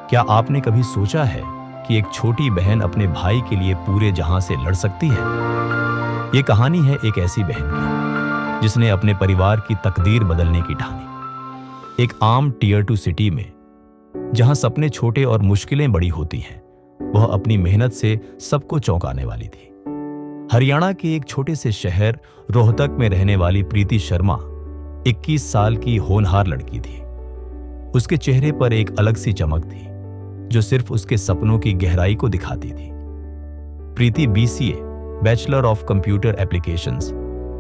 क्या आपने कभी सोचा है कि एक छोटी बहन अपने भाई के लिए पूरे जहां से लड़ सकती है? ये कहानी है एक ऐसी बहन की जिसने अपने परिवार की तकदीर बदलने की ठानी। एक आम टीयर 2 सिटी में जहां सपने छोटे और मुश्किलें बड़ी होती हैं, वह अपनी मेहनत से सबको चौंकाने वाली थी। हरियाणा के एक छोटे से शहर रोहतक में रहने वाली प्रीति शर्मा 21 साल की होनहार लड़की थी। उसके चेहरे पर एक अलग सी चमक थी जो सिर्फ उसके सपनों की गहराई को दिखाती थी। प्रीति BCA bachelor of computer applications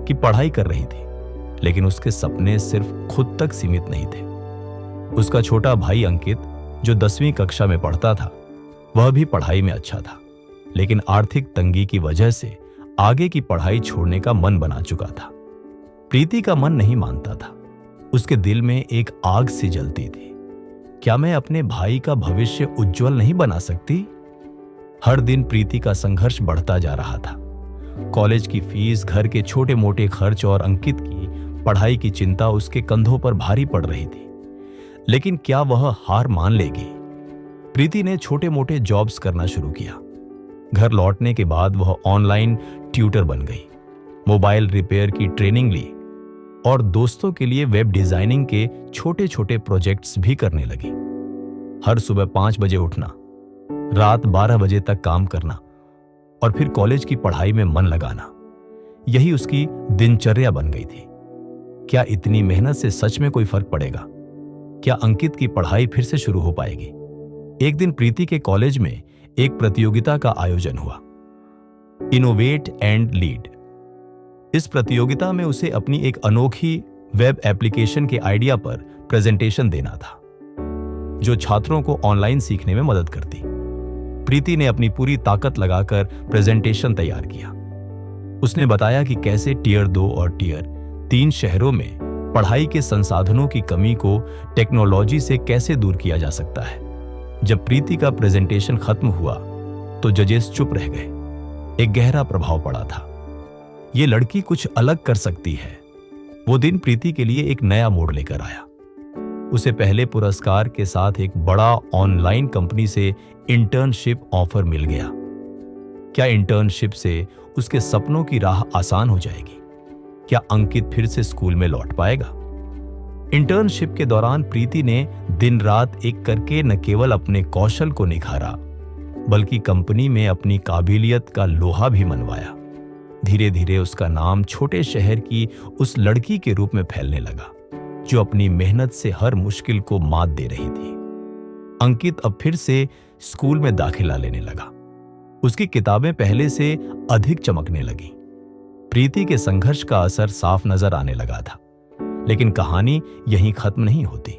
की पढ़ाई कर रही थी, लेकिन उसके सपने सिर्फ खुद तक सीमित नहीं थे। उसका छोटा भाई अंकित, जो 10वीं कक्षा में पढ़ता था, वह भी पढ़ाई में अच्छा था, लेकिन आर्थिक तंगी की वजह से आगे की पढ़ाई छोड़ने का मन बना चुका था। प्रीति का मन नहीं मानता था। उसके दिल में एक आग सी जलती थी। क्या मैं अपने भाई का भविष्य उज्जवल नहीं बना सकती? हर दिन प्रीति का संघर्ष बढ़ता जा रहा था। कॉलेज की फीस, घर के छोटे मोटे खर्च और अंकित की पढ़ाई की चिंता उसके कंधों पर भारी पड़ रही थी। लेकिन क्या वह हार मान लेगी? प्रीति ने छोटे मोटे जॉब्स करना शुरू किया। घर लौटने के बाद वह ऑनलाइन ट्यूटर बन गई, मोबाइल रिपेयर की ट्रेनिंग ली और दोस्तों के लिए वेब डिजाइनिंग के छोटे छोटे प्रोजेक्ट्स भी करने लगी। हर सुबह 5 बजे उठना, रात 12 बजे तक काम करना और फिर कॉलेज की पढ़ाई में मन लगाना, यही उसकी दिनचर्या बन गई थी। क्या इतनी मेहनत से सच में कोई फर्क पड़ेगा? क्या अंकित की पढ़ाई फिर से शुरू हो पाएगी? एक दिन प्रीति के कॉलेज में एक प्रतियोगिता का आयोजन हुआ, इनोवेट एंड लीड। इस प्रतियोगिता में उसे अपनी एक अनोखी वेब एप्लीकेशन के आइडिया पर प्रेजेंटेशन देना था, जो छात्रों को ऑनलाइन सीखने में मदद करती। प्रीति ने अपनी पूरी ताकत लगाकर प्रेजेंटेशन तैयार किया। उसने बताया कि कैसे टीयर 2 और टीयर 3 शहरों में पढ़ाई के संसाधनों की कमी को टेक्नोलॉजी से कैसे दूर किया जा सकता है। जब प्रीति का प्रेजेंटेशन खत्म हुआ तो जजेस चुप रह गए। एक गहरा प्रभाव पड़ा था। ये लड़की कुछ अलग कर सकती है। वो दिन प्रीति के लिए एक नया मोड़ लेकर आया। उसे पहले पुरस्कार के साथ एक बड़ा ऑनलाइन कंपनी से इंटर्नशिप ऑफर मिल गया। क्या इंटर्नशिप से उसके सपनों की राह आसान हो जाएगी? क्या अंकित फिर से स्कूल में लौट पाएगा? इंटर्नशिप के दौरान प्रीति ने दिन रात एक करके न केवल अपने कौशल को निखारा, बल्कि कंपनी में अपनी काबिलियत का लोहा भी मनवाया। धीरे धीरे उसका नाम छोटे शहर की उस लड़की के रूप में फैलने लगा, जो अपनी मेहनत से हर मुश्किल को मात दे रही थी। अंकित अब फिर से स्कूल में दाखिला लेने लगा। उसकी किताबें पहले से अधिक चमकने लगी। प्रीति के संघर्ष का असर साफ नजर आने लगा था। लेकिन कहानी यहीं खत्म नहीं होती।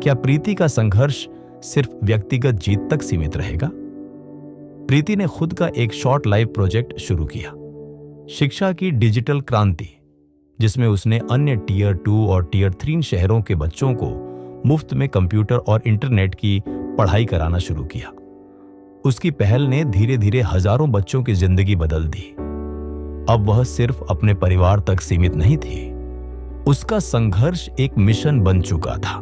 क्या प्रीति का संघर्ष सिर्फ व्यक्तिगत जीत तक सीमित रहेगा? प्रीति ने खुद का एक शॉर्ट लाइव प्रोजेक्ट शुरू किया, शिक्षा की डिजिटल क्रांति, जिसमें उसने अन्य टीयर 2 और टीयर 3 शहरों के बच्चों को मुफ्त में कंप्यूटर और इंटरनेट की पढ़ाई कराना शुरू किया। उसकी पहल ने धीरे धीरे हजारों बच्चों की जिंदगी बदल दी। अब वह सिर्फ अपने परिवार तक सीमित नहीं थी। उसका संघर्ष एक मिशन बन चुका था।